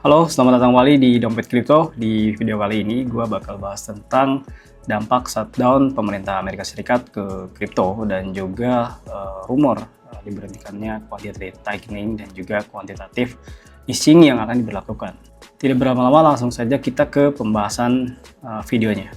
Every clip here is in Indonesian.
Halo, selamat datang kembali di Dompet Kripto. Di video kali ini, gue bakal bahas tentang dampak shutdown pemerintah Amerika Serikat ke kripto dan juga rumor diberhentikannya quantitative tightening dan juga quantitative easing yang akan diberlakukan. Tidak berlama-lama, langsung saja kita ke pembahasan videonya.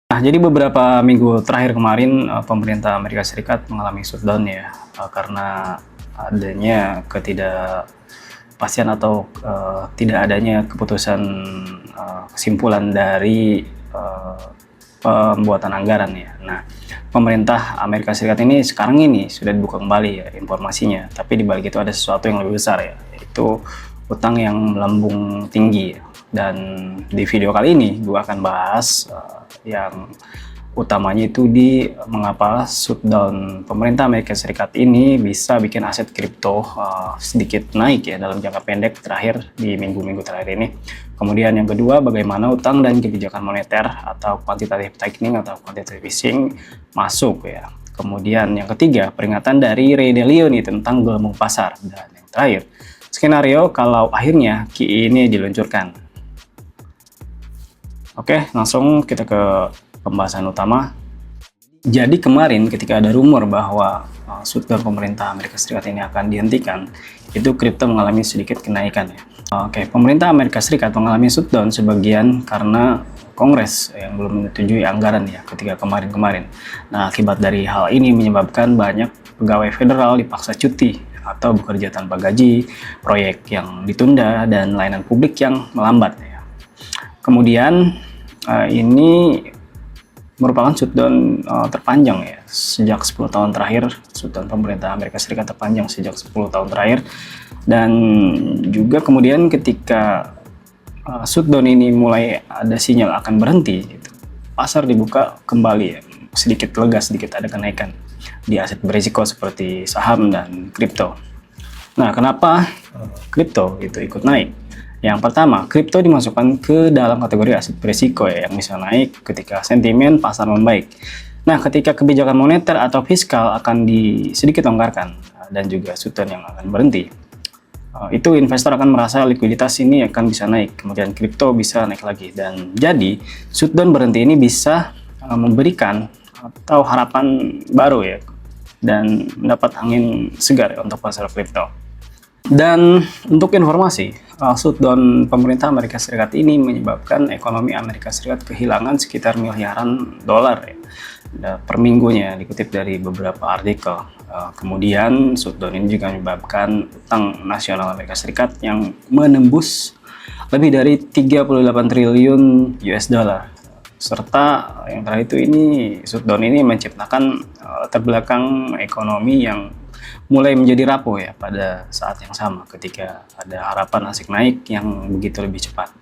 Nah, jadi beberapa minggu terakhir kemarin pemerintah Amerika Serikat mengalami shutdown ya karena adanya ketidakpastian atau tidak adanya keputusan kesimpulan dari pembuatan anggaran ya. Nah, pemerintah Amerika Serikat ini sekarang ini sudah dibuka kembali ya informasinya, tapi di balik itu ada sesuatu yang lebih besar ya, yaitu utang yang melambung tinggi. Dan di video kali ini gue akan bahas yang utamanya itu di mengapa shutdown pemerintah Amerika Serikat ini bisa bikin aset kripto sedikit naik ya dalam jangka pendek terakhir di minggu-minggu terakhir ini. Kemudian yang kedua, bagaimana utang dan kebijakan moneter atau quantitative tightening atau quantitative easing masuk ya. Kemudian yang ketiga, peringatan dari Ray Dalio nih tentang gelembung pasar. Dan yang terakhir, skenario kalau akhirnya QE ini diluncurkan. Oke, langsung kita ke pembahasan utama. Jadi kemarin ketika ada rumor bahwa shutdown pemerintah Amerika Serikat ini akan dihentikan, itu kripto mengalami sedikit kenaikan ya. Oke, pemerintah Amerika Serikat mengalami shutdown sebagian karena Kongres yang belum menyetujui anggaran ya ketika kemarin-kemarin. Nah, akibat dari hal ini menyebabkan banyak pegawai federal dipaksa cuti atau bekerja tanpa gaji, proyek yang ditunda, dan layanan publik yang melambat ya. Kemudian ini merupakan shutdown terpanjang ya sejak 10 tahun terakhir. Shutdown pemerintah Amerika Serikat terpanjang sejak 10 tahun terakhir. Dan juga kemudian ketika shutdown ini mulai ada sinyal akan berhenti gitu, pasar dibuka kembali ya, sedikit lega, sedikit ada kenaikan di aset berisiko seperti saham dan kripto. Nah, kenapa kripto itu ikut naik? Yang pertama, kripto dimasukkan ke dalam kategori aset berisiko ya, yang bisa naik ketika sentimen pasar membaik. Nah, ketika kebijakan moneter atau fiskal akan sedikit longgarkan dan juga shutdown yang akan berhenti, itu investor akan merasa likuiditas ini akan bisa naik, kemudian kripto bisa naik lagi. Dan jadi, shutdown berhenti ini bisa memberikan atau harapan baru ya, dan mendapat angin segar ya untuk pasar kripto. Dan untuk informasi, shutdown pemerintah Amerika Serikat ini menyebabkan ekonomi Amerika Serikat kehilangan sekitar miliaran dolar ya, per minggunya, dikutip dari beberapa artikel. Kemudian shutdown ini juga menyebabkan utang nasional Amerika Serikat yang menembus lebih dari 38 triliun US dollar. Serta yang terakhir itu shutdown ini menciptakan terbelakang ekonomi yang mulai menjadi rapuh ya pada saat yang sama ketika ada harapan asik naik yang begitu lebih cepat.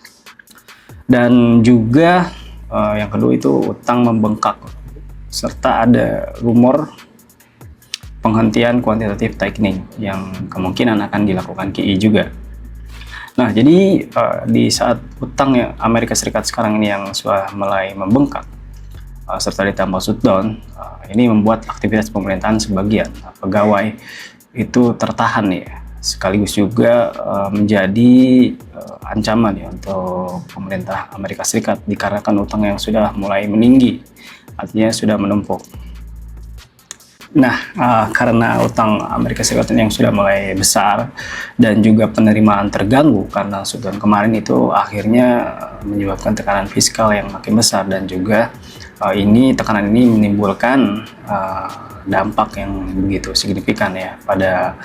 Dan juga yang kedua itu utang membengkak serta ada rumor penghentian quantitative tightening yang kemungkinan akan dilakukan QE juga. Nah, jadi di saat utang yang Amerika Serikat sekarang ini yang sudah mulai membengkak serta ditambah shutdown, ini membuat aktivitas pemerintahan sebagian pegawai itu tertahan ya, sekaligus juga menjadi ancaman ya untuk pemerintah Amerika Serikat dikarenakan utang yang sudah mulai meninggi, artinya sudah menumpuk. Nah, karena utang Amerika Serikat yang sudah mulai besar dan juga penerimaan terganggu karena shutdown kemarin, itu akhirnya menyebabkan tekanan fiskal yang makin besar, dan juga tekanan ini menimbulkan dampak yang begitu signifikan ya pada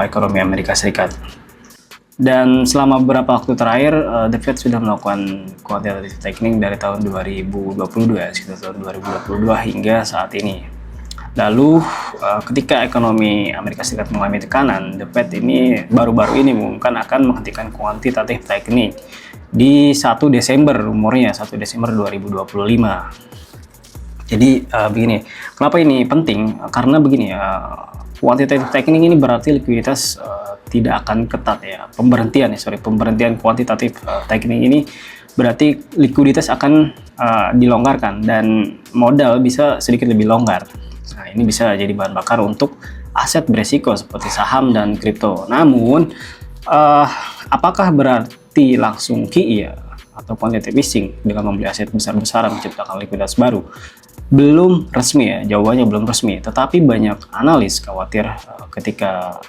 ekonomi Amerika Serikat. Dan selama beberapa waktu terakhir, The Fed sudah melakukan quantitative tightening dari tahun 2022, sekitar tahun 2022 hingga saat ini. Lalu ketika ekonomi Amerika Serikat mengalami tekanan, The Fed ini baru-baru ini mengumumkan akan menghentikan quantitative tightening di 1 Desember, umurnya 1 Desember 2025. Jadi begini, kenapa ini penting? Karena begini ya, quantitative tightening ini berarti likuiditas tidak akan ketat ya. Pemberhentian quantitative tightening ini berarti likuiditas akan dilonggarkan dan modal bisa sedikit lebih longgar. Nah, ini bisa jadi bahan bakar untuk aset beresiko seperti saham dan kripto. Namun, apakah berarti langsung QI ya, atau quantitative easing dengan membeli aset besar-besaran menciptakan likuiditas baru? Belum resmi ya, jawabannya belum resmi. Tetapi banyak analis khawatir ketika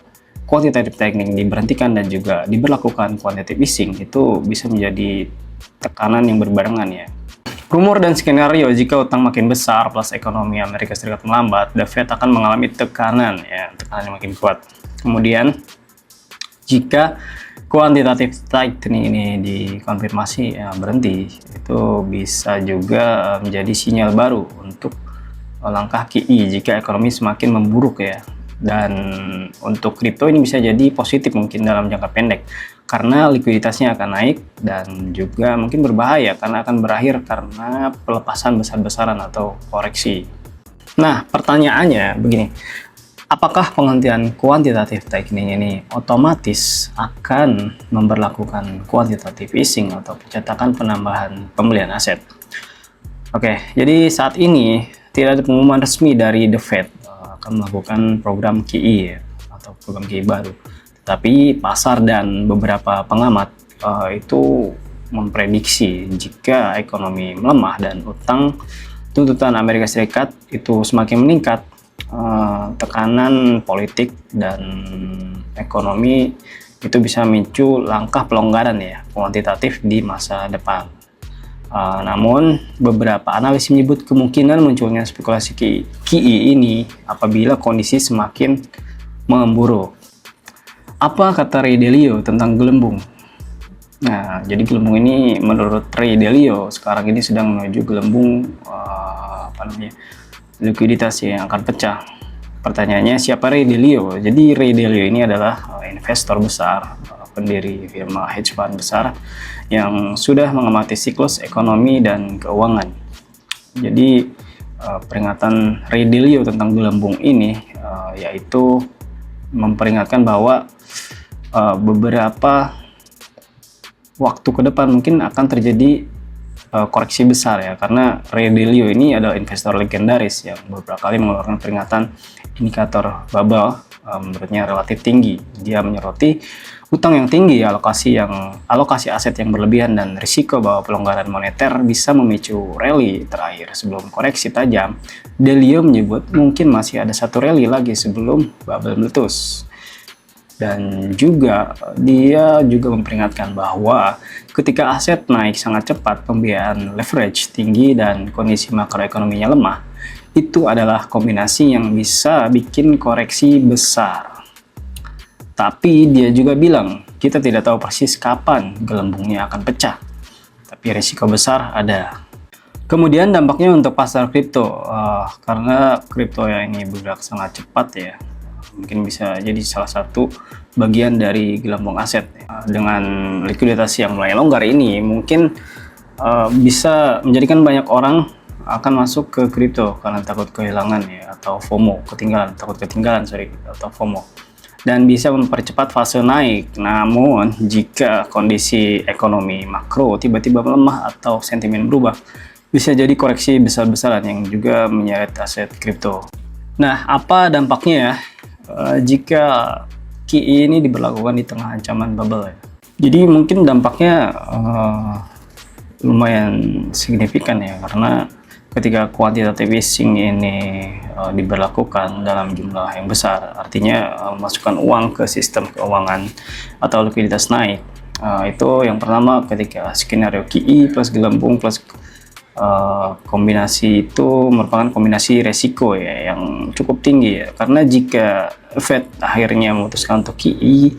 quantitative tightening diberhentikan dan juga diberlakukan quantitative easing, itu bisa menjadi tekanan yang berbarengan ya. Rumor dan skenario jika utang makin besar plus ekonomi Amerika Serikat melambat, the Fed akan mengalami tekanan ya, tekanan yang makin kuat. Kemudian jika quantitative tightening ini dikonfirmasi ya, berhenti, itu bisa juga menjadi sinyal baru untuk langkah QE jika ekonomi semakin memburuk ya. Dan untuk kripto ini bisa jadi positif mungkin dalam jangka pendek karena likuiditasnya akan naik, dan juga mungkin berbahaya karena akan berakhir karena pelepasan besar-besaran atau koreksi. Nah, pertanyaannya begini, apakah penghentian quantitative tightening ini otomatis akan memberlakukan quantitative easing atau pencetakan penambahan pembelian aset? Oke, jadi saat ini tidak ada pengumuman resmi dari The Fed akan melakukan program QE ya, atau program QE baru. Tapi pasar dan beberapa pengamat itu memprediksi jika ekonomi melemah dan utang tuntutan Amerika Serikat itu semakin meningkat, tekanan politik dan ekonomi itu bisa memicu langkah pelonggaran ya kuantitatif di masa depan. Namun beberapa analis menyebut kemungkinan munculnya spekulasi QE ini apabila kondisi semakin memburuk. Apa kata Ray Dalio tentang gelembung? Nah, jadi gelembung ini menurut Ray Dalio sekarang ini sedang menuju gelembung likuiditas yang akan pecah. Pertanyaannya, siapa Ray Dalio? Jadi Ray Dalio ini adalah investor besar, pendiri firma hedge fund besar yang sudah mengamati siklus ekonomi dan keuangan. Jadi peringatan Ray Dalio tentang gelembung ini yaitu memperingatkan bahwa beberapa waktu ke depan mungkin akan terjadi koreksi besar ya, karena Ray Dalio ini adalah investor legendaris yang beberapa kali mengeluarkan peringatan indikator bubble menurutnya relatif tinggi. Dia menyoroti utang yang tinggi, alokasi aset yang berlebihan, dan risiko bahwa pelonggaran moneter bisa memicu rally terakhir sebelum koreksi tajam. Dalio menyebut mungkin masih ada satu rally lagi sebelum bubble meletus. Dan juga dia juga memperingatkan bahwa ketika aset naik sangat cepat, pembiayaan leverage tinggi, dan kondisi makroekonominya lemah, itu adalah kombinasi yang bisa bikin koreksi besar. Tapi dia juga bilang, kita tidak tahu persis kapan gelembungnya akan pecah, tapi risiko besar ada. Kemudian dampaknya untuk pasar kripto, karena kripto yang ini bergerak sangat cepat ya, mungkin bisa jadi salah satu bagian dari gelembung aset. Dengan likuiditas yang mulai longgar ini mungkin bisa menjadikan banyak orang akan masuk ke kripto karena takut kehilangan ya, atau FOMO, takut ketinggalan atau FOMO, dan bisa mempercepat fase naik. Namun jika kondisi ekonomi makro tiba-tiba melemah atau sentimen berubah, bisa jadi koreksi besar-besaran yang juga menyeret aset kripto. Nah, apa dampaknya ya jika QE ini diberlakukan di tengah ancaman bubble ya? Jadi mungkin dampaknya lumayan signifikan ya, karena ketika quantitative easing ini diberlakukan dalam jumlah yang besar, artinya memasukkan uang ke sistem keuangan atau likuiditas naik. Itu yang pertama, ketika skenario QE plus gelembung plus kombinasi itu merupakan kombinasi resiko ya yang cukup tinggi ya, karena jika Fed akhirnya memutuskan untuk QE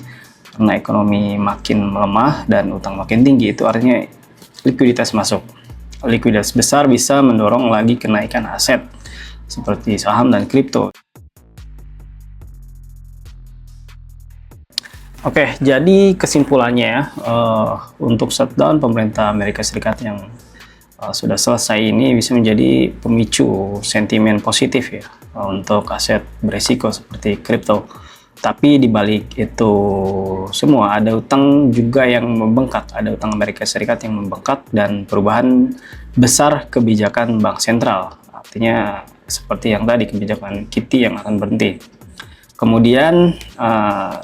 karena ekonomi makin melemah dan utang makin tinggi, itu artinya likuiditas masuk. Likuiditas besar bisa mendorong lagi kenaikan aset seperti saham dan kripto. Oke, jadi kesimpulannya untuk shutdown pemerintah Amerika Serikat yang sudah selesai ini bisa menjadi pemicu sentimen positif ya untuk aset beresiko seperti kripto. Tapi di balik itu semua ada utang juga yang membengkak, ada utang Amerika Serikat yang membengkak dan perubahan besar kebijakan bank sentral. Artinya seperti yang tadi, kebijakan QT yang akan berhenti. Kemudian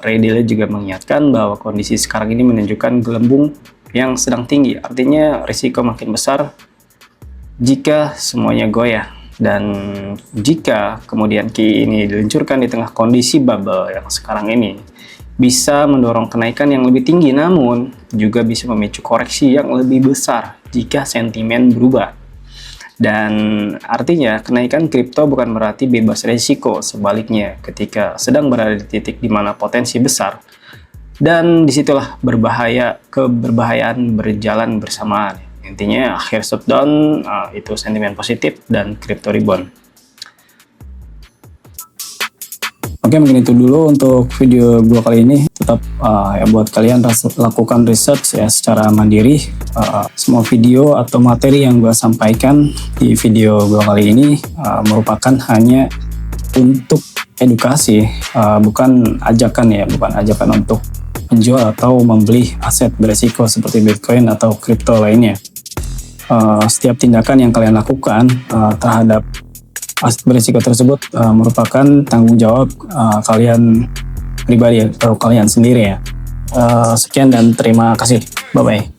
Ray Dalio juga mengingatkan bahwa kondisi sekarang ini menunjukkan gelembung yang sedang tinggi. Artinya risiko makin besar jika semuanya goyah. Dan jika kemudian QE ini diluncurkan di tengah kondisi bubble yang sekarang ini, bisa mendorong kenaikan yang lebih tinggi, namun juga bisa memicu koreksi yang lebih besar jika sentimen berubah. Dan artinya kenaikan kripto bukan berarti bebas risiko, sebaliknya ketika sedang berada di titik di mana potensi besar, dan disitulah keberbahayaan berjalan bersamaan. Intinya akhir shutdown itu sentimen positif dan crypto rebound. Oke, mungkin itu dulu untuk video gua kali ini. Tetap ya buat kalian lakukan research ya secara mandiri. Semua video atau materi yang gua sampaikan di video gua kali ini merupakan hanya untuk edukasi, bukan ajakan untuk menjual atau membeli aset beresiko seperti Bitcoin atau kripto lainnya. Setiap tindakan yang kalian lakukan terhadap aset berisiko tersebut merupakan tanggung jawab kalian pribadi atau kalian sendiri ya. Sekian dan terima kasih. Bye-bye.